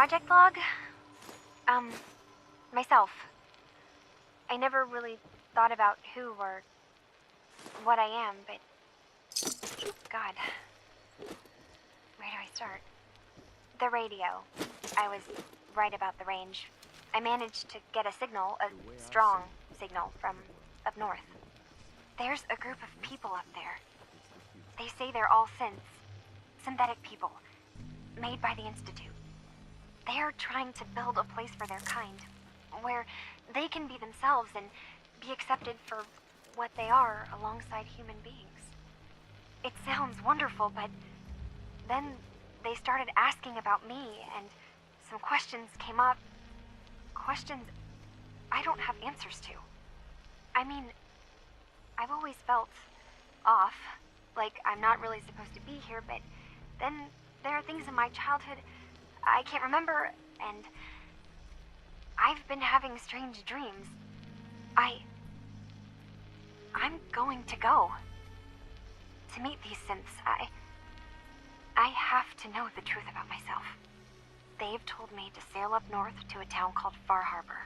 project log? Myself. I never really thought about who or what I am, but... God. Where do I start? The radio. I was right about the range. I managed to get a signal, a strong signal, from up north. There's a group of people up there. They say they're all synths. Synthetic people. Made by the Institute. They are trying to build a place for their kind, where they can be themselves and be accepted for what they are alongside human beings. It sounds wonderful, but then they started asking about me, and some questions came up. Questions I don't have answers to. I mean, I've always felt off, like I'm not really supposed to be here, but then there are things in my childhood I can't remember, and I've been having strange dreams. I'm going to go. To meet these synths, I have to know the truth about myself. They've told me to sail up north to a town called Far Harbor.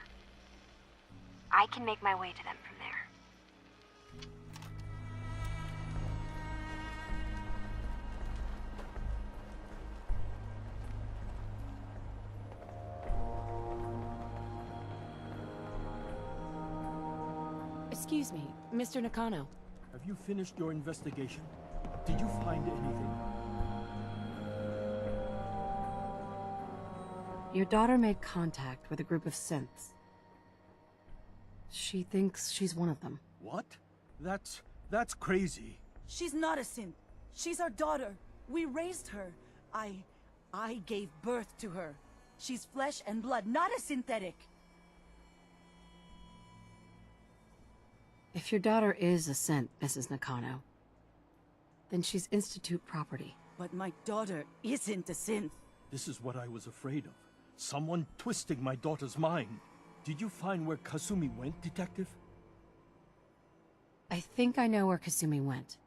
I can make my way to them from there. Excuse me, Mr. Nakano. Have you finished your investigation? Did you find anything? Your daughter made contact with a group of synths. She thinks she's one of them. What? That's crazy. She's not a synth. She's our daughter. We raised her. I gave birth to her. She's flesh and blood, not a synthetic. If your daughter is a synth, Mrs. Nakano, then she's Institute property. But my daughter isn't a synth. This is what I was afraid of. Someone twisting my daughter's mind. Did you find where Kasumi went, Detective? I think I know where Kasumi went.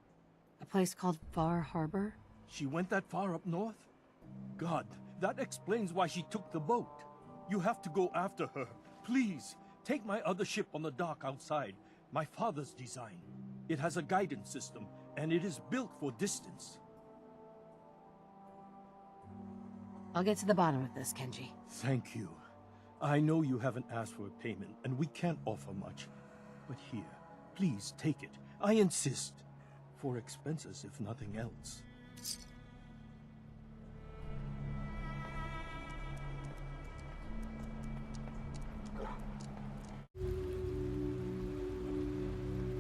A place called Far Harbor? She went that far up north? God, that explains why she took the boat. You have to go after her. Please, take my other ship on the dock outside. My father's design. It has a guidance system, and it is built for distance. I'll get to the bottom of this, Kenji. Thank you. I know you haven't asked for a payment, and we can't offer much. But here, please take it. I insist. For expenses, if nothing else.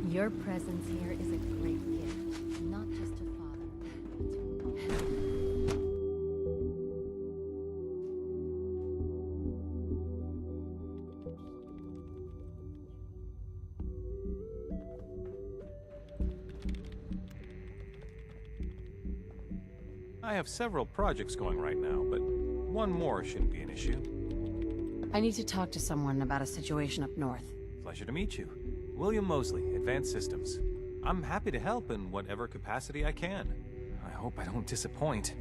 Your presence here is a great gift, not just to Father, but to all. I have several projects going right now, but one more shouldn't be an issue. I need to talk to someone about a situation up north. Pleasure to meet you. William Mosley, Advanced Systems. I'm happy to help in whatever capacity I can. I hope I don't disappoint.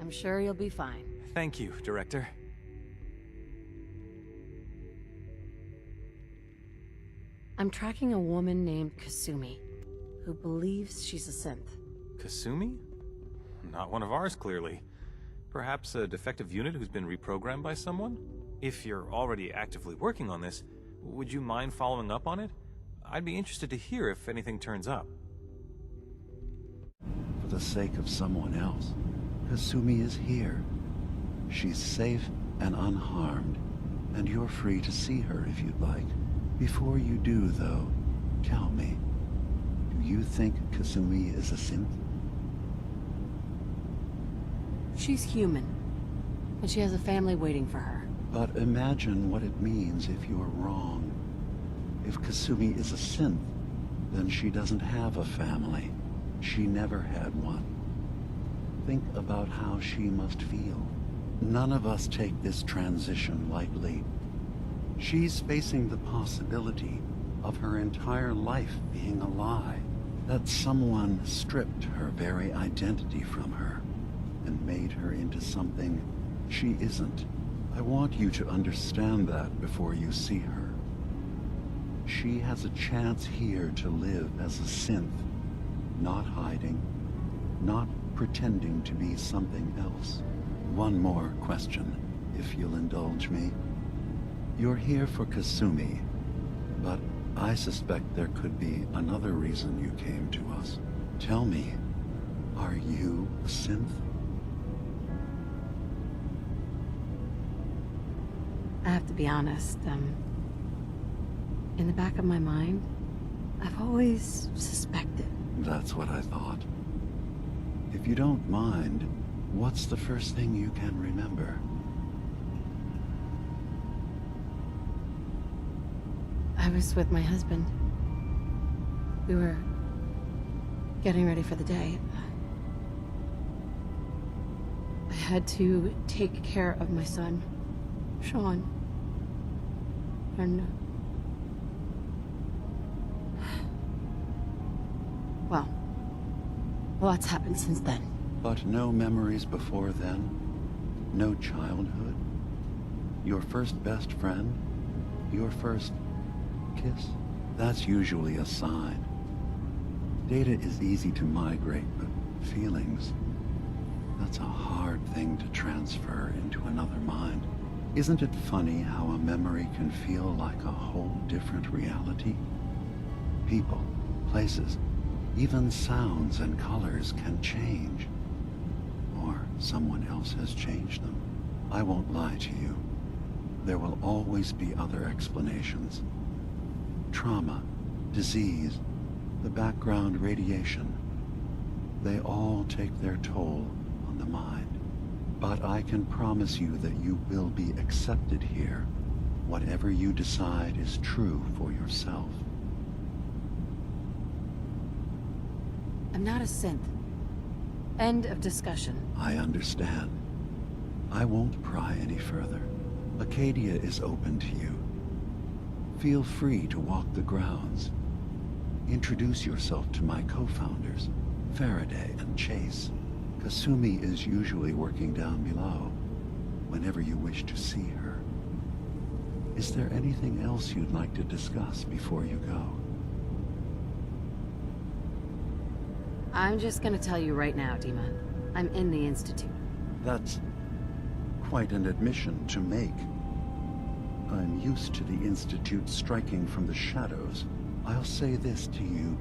I'm sure you'll be fine. Thank you, Director. I'm tracking a woman named Kasumi, who believes she's a synth. Kasumi? Not one of ours, clearly. Perhaps a defective unit who's been reprogrammed by someone? If you're already actively working on this, would you mind following up on it? I'd be interested to hear if anything turns up. For the sake of someone else, Kasumi is here. She's safe and unharmed, and you're free to see her if you'd like. Before you do, though, tell me, do you think Kasumi is a synth? She's human, and she has a family waiting for her. But imagine what it means if you're wrong. If Kasumi is a synth, then she doesn't have a family. She never had one. Think about how she must feel. None of us take this transition lightly. She's facing the possibility of her entire life being a lie. That someone stripped her very identity from her and made her into something She isn't. I want you to understand that before you see her. She has a chance here to live as a synth, not hiding, not pretending to be something else. One more question, if you'll indulge me. You're here for Kasumi, but I suspect there could be another reason you came to us. Tell me, are you a synth? I have to be honest, in the back of my mind, I've always suspected. That's what I thought. If you don't mind, what's the first thing you can remember? I was with my husband. We were getting ready for the day. I had to take care of my son, Sean. And... well, lots happened since then. But no memories before then? No childhood? Your first best friend? Your first kiss? That's usually a sign. Data is easy to migrate, but feelings... that's a hard thing to transfer into another mind. Isn't it funny how a memory can feel like a whole different reality? People, places, even sounds and colors can change. Or someone else has changed them. I won't lie to you. There will always be other explanations. Trauma, disease, the background radiation. They all take their toll on the mind. But I can promise you that you will be accepted here. Whatever you decide is true for yourself. I'm not a synth. End of discussion. I understand. I won't pry any further. Acadia is open to you. Feel free to walk the grounds. Introduce yourself to my co-founders, Faraday and Chase. Kasumi is usually working down below, whenever you wish to see her. Is there anything else you'd like to discuss before you go? I'm just gonna tell you right now, Dima. I'm in the Institute. That's quite an admission to make. I'm used to the Institute striking from the shadows. I'll say this to you.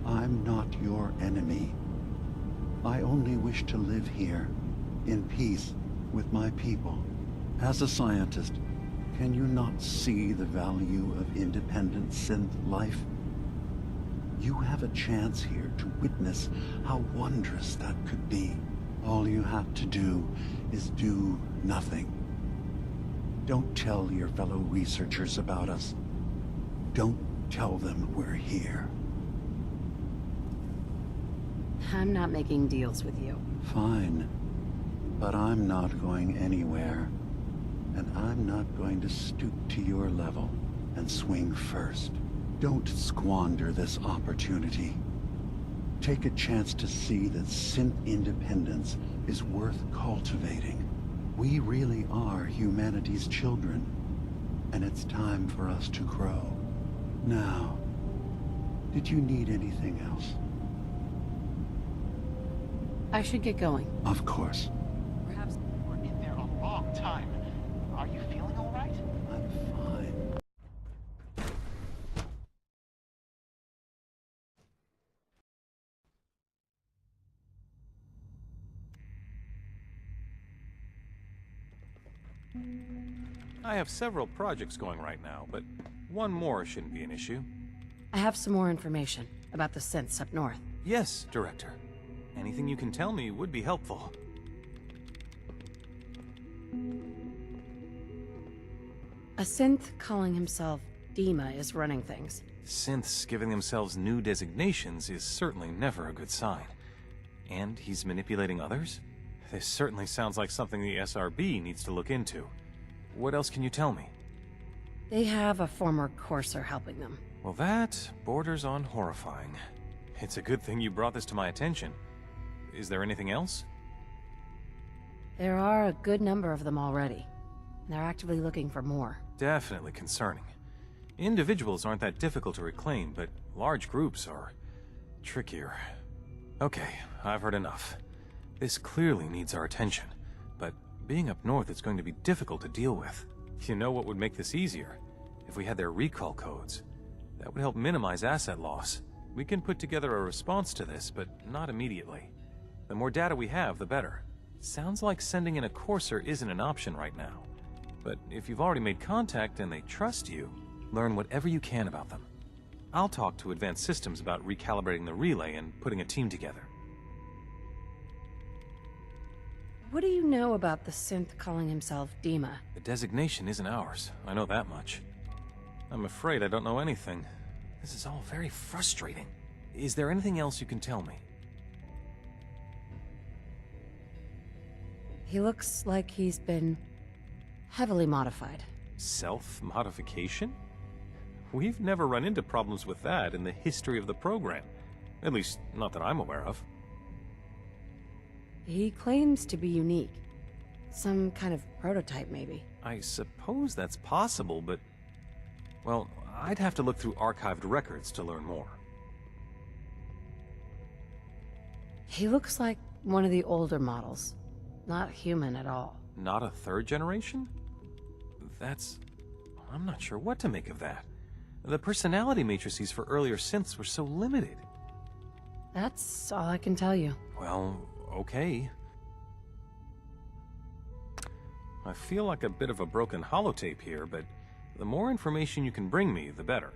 I'm not your enemy. I only wish to live here, in peace, with my people. As a scientist, can you not see the value of independent synth life? You have a chance here to witness how wondrous that could be. All you have to do is do nothing. Don't tell your fellow researchers about us. Don't tell them we're here. I'm not making deals with you. Fine. But I'm not going anywhere. And I'm not going to stoop to your level and swing first. Don't squander this opportunity. Take a chance to see that synth independence is worth cultivating. We really are humanity's children, and it's time for us to grow. Now, did you need anything else? I should get going. Of course. Perhaps we're in there a long time. Are you feeling all right? I'm fine. I have several projects going right now, but one more shouldn't be an issue. I have some more information about the synths up north. Yes, Director. Anything you can tell me would be helpful. A synth calling himself Dima is running things. Synths giving themselves new designations is certainly never a good sign. And he's manipulating others? This certainly sounds like something the SRB needs to look into. What else can you tell me? They have a former courser helping them. Well, that borders on horrifying. It's a good thing you brought this to my attention. Is there anything else? There are a good number of them already. They're actively looking for more. Definitely concerning. Individuals aren't that difficult to reclaim, but large groups are trickier. Okay, I've heard enough. This clearly needs our attention, but being up north is going to be difficult to deal with. You know what would make this easier? If we had their recall codes. That would help minimize asset loss. We can put together a response to this, but not immediately. The more data we have, the better. Sounds like sending in a courser isn't an option right now. But if you've already made contact and they trust you, learn whatever you can about them. I'll talk to Advanced Systems about recalibrating the relay and putting a team together. What do you know about the synth calling himself Dima? The designation isn't ours. I know that much. I'm afraid I don't know anything. This is all very frustrating. Is there anything else you can tell me? He looks like he's been heavily modified. Self-modification? We've never run into problems with that in the history of the program. At least, not that I'm aware of. He claims to be unique. Some kind of prototype, maybe. I suppose that's possible, but... well, I'd have to look through archived records to learn more. He looks like one of the older models. Not human at all. Not a third generation? That's... I'm not sure what to make of that. The personality matrices for earlier synths were so limited. That's all I can tell you. Well, okay. I feel like a bit of a broken holotape here, but the more information you can bring me, the better.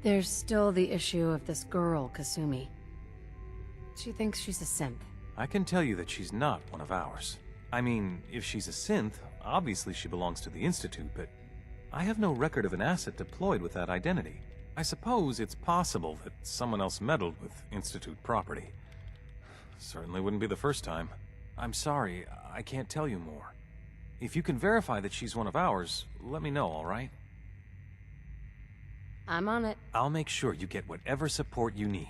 There's still the issue of this girl, Kasumi. She thinks she's a synth. I can tell you that she's not one of ours. I mean, if she's a synth, obviously she belongs to the Institute, but I have no record of an asset deployed with that identity. I suppose it's possible that someone else meddled with Institute property. Certainly wouldn't be the first time. I'm sorry, I can't tell you more. If you can verify that she's one of ours, let me know, all right? I'm on it. I'll make sure you get whatever support you need.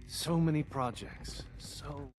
So many projects. So...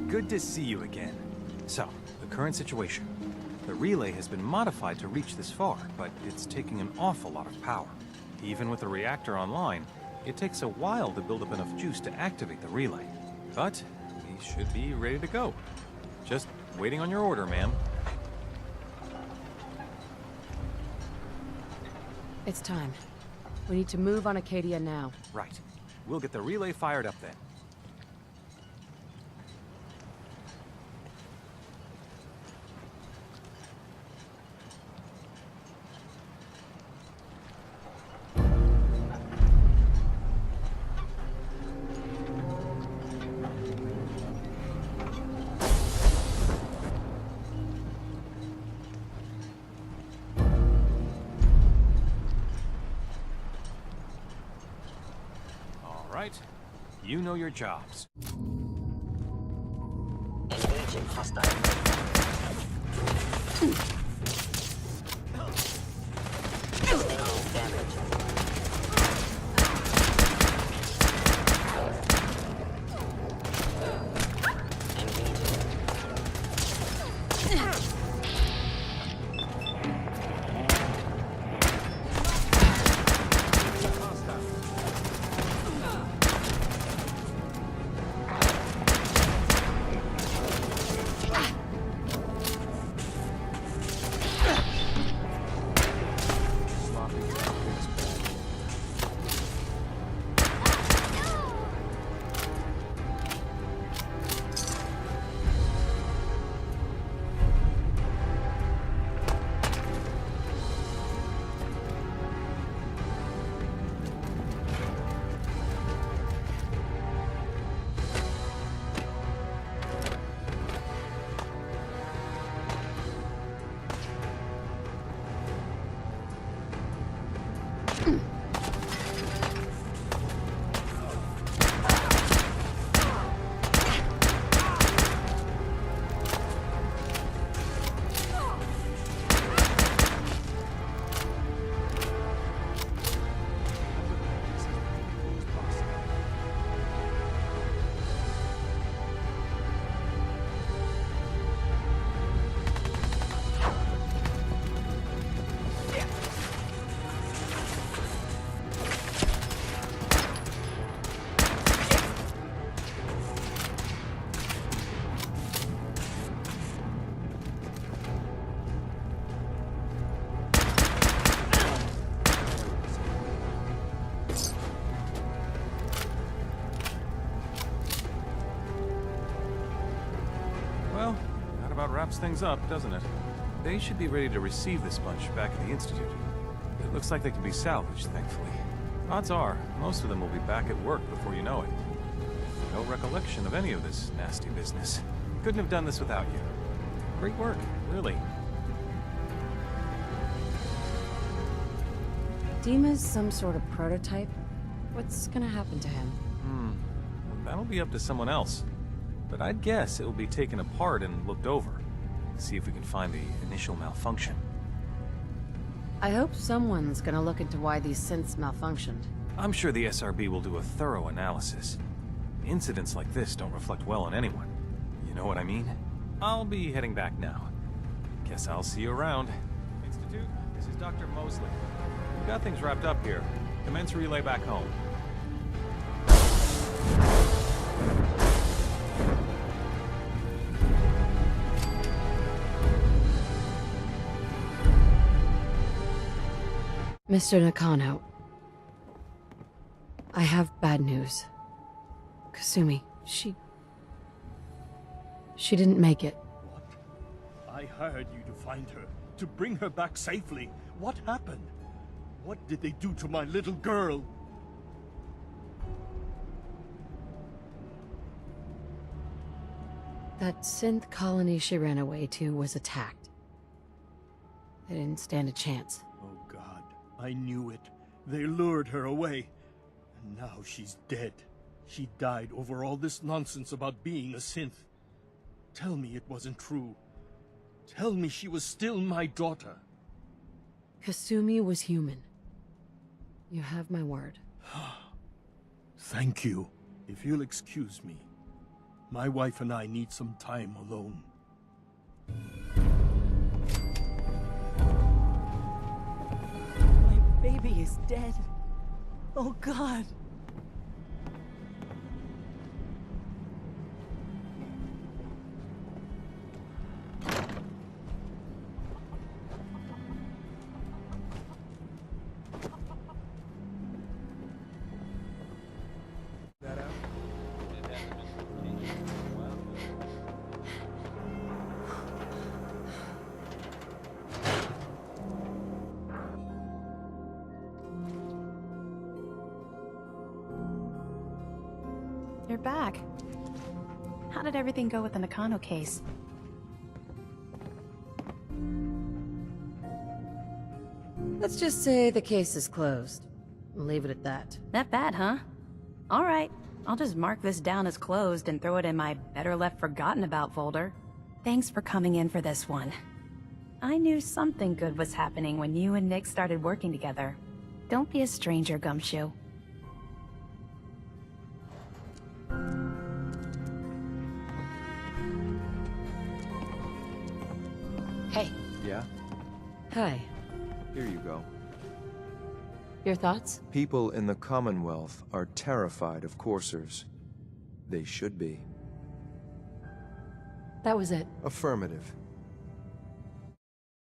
Good to see you again. So, the current situation. The relay has been modified to reach this far, but it's taking an awful lot of power. Even with the reactor online, it takes a while to build up enough juice to activate the relay. But we should be ready to go. Just waiting on your order, ma'am. It's time. We need to move on Acadia now. Right. We'll get the relay fired up then. You know your jobs. Engaging hostile. Taking damage. wraps things up, doesn't it? They should be ready to receive this bunch back at the Institute. It looks like they can be salvaged, thankfully. Odds are, most of them will be back at work before you know it. No recollection of any of this nasty business. Couldn't have done this without you. Great work, really. Dima's some sort of prototype. What's gonna happen to him? That'll be up to someone else. But I'd guess it will be taken apart and looked over. See if we can find the initial malfunction. I hope someone's gonna look into why these synths malfunctioned. I'm sure the SRB will do a thorough analysis. Incidents like this don't reflect well on anyone. You know what I mean? I'll be heading back now. Guess I'll see you around. Institute, this is Dr. Mosley. We got things wrapped up here. Commence relay back home. Mr. Nakano, I have bad news. Kasumi, she didn't make it. What? I hired you to find her, to bring her back safely. What happened? What did they do to my little girl? That synth colony she ran away to was attacked. They didn't stand a chance. Oh God, I knew it. They lured her away. And now she's dead. She died over all this nonsense about being a synth. Tell me it wasn't true. Tell me she was still my daughter. Kasumi was human. You have my word. Thank you. If you'll excuse me, my wife and I need some time alone. My baby is dead. Oh God. You're back. How did everything go with the Nakano case? Let's just say the case is closed. And leave it at that. That bad, huh? All right. I'll just mark this down as closed and throw it in my better left forgotten about folder. Thanks for coming in for this one. I knew something good was happening when you and Nick started working together. Don't be a stranger, Gumshoe. Hey. Yeah? Hi. Here you go. Your thoughts? People in the Commonwealth are terrified of coursers. They should be. That was it. Affirmative.